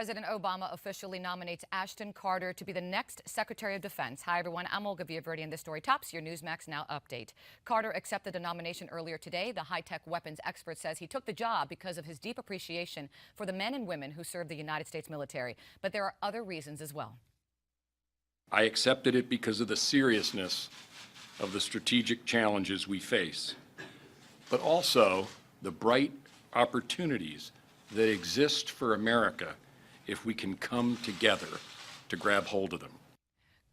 President Obama officially nominates Ashton Carter to be the next Secretary of Defense. Hi, everyone. I'm Olga Villaverde, and this story tops your Newsmax Now update. Carter accepted the nomination earlier today. The high-tech weapons expert says he took the job because of his deep appreciation for the men and women who serve the United States military. But there are other reasons as well. I accepted it because of the seriousness of the strategic challenges we face, but also the bright opportunities that exist for America if we can come together to grab hold of them.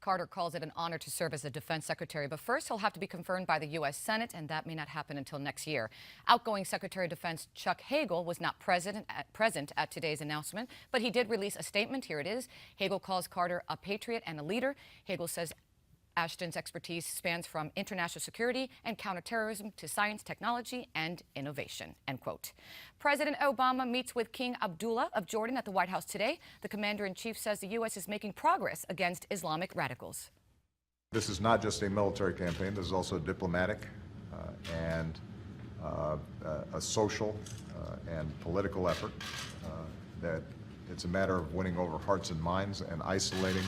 Carter calls it an honor to serve as the defense secretary, but first he'll have to be confirmed by the U.S. Senate, and that may not happen until next year. Outgoing Secretary of Defense Chuck Hagel was not present at today's announcement, but he did release a statement. Here it is. Hagel calls Carter a patriot and a leader. Hagel says Ashton's expertise spans from international security and counterterrorism to science, technology, and innovation, end quote. President Obama meets with King Abdullah of Jordan at the White House today. The commander-in-chief says the U.S. is making progress against Islamic radicals. This is not just a military campaign. This is also diplomatic and a social and political effort. That it's a matter of winning over hearts and minds and isolating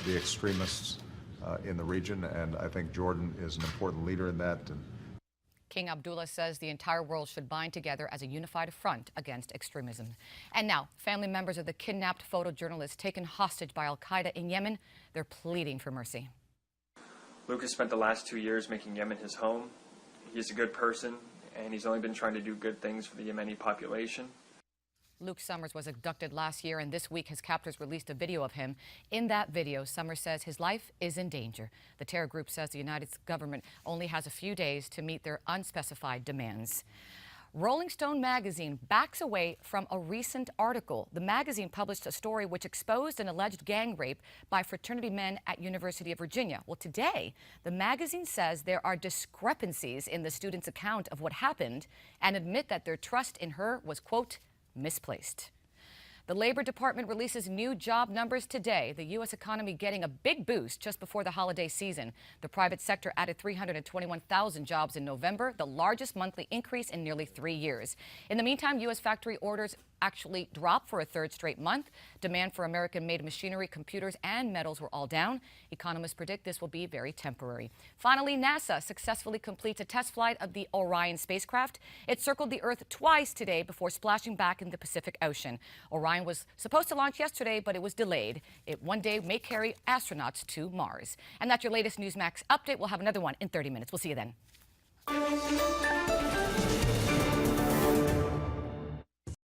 the extremists in the region, and I think Jordan is an important leader in that. King Abdullah says the entire world should bind together as a unified front against extremism. And now, family members of the kidnapped photojournalist taken hostage by al-Qaeda in Yemen, they're pleading for mercy. Luke has spent the last 2 years making Yemen his home. He's a good person, and he's only been trying to do good things for the Yemeni population. Luke Summers was abducted last year, and this week his captors released a video of him. In that video, Summers says his life is in danger. The terror group says the United States government only has a few days to meet their unspecified demands. Rolling Stone magazine backs away from a recent article. The magazine published a story which exposed an alleged gang rape by fraternity men at University of Virginia. Well, today, the magazine says there are discrepancies in the student's account of what happened and admit that their trust in her was, quote, misplaced. The Labor Department releases new job numbers today. The U.S. economy getting a big boost just before the holiday season. The private sector added 321,000 jobs in November, the largest monthly increase in nearly 3 years. In the meantime, U.S. factory orders actually dropped for a third straight month. Demand for American-made machinery, computers, and metals were all down. Economists predict this will be very temporary. Finally, NASA successfully completes a test flight of the Orion spacecraft. It circled the Earth twice today before splashing back in the Pacific Ocean. Orion was supposed to launch yesterday, but it was delayed. It one day may carry astronauts to Mars. And that's your latest Newsmax update. We'll have another one in 30 minutes. We'll see you then.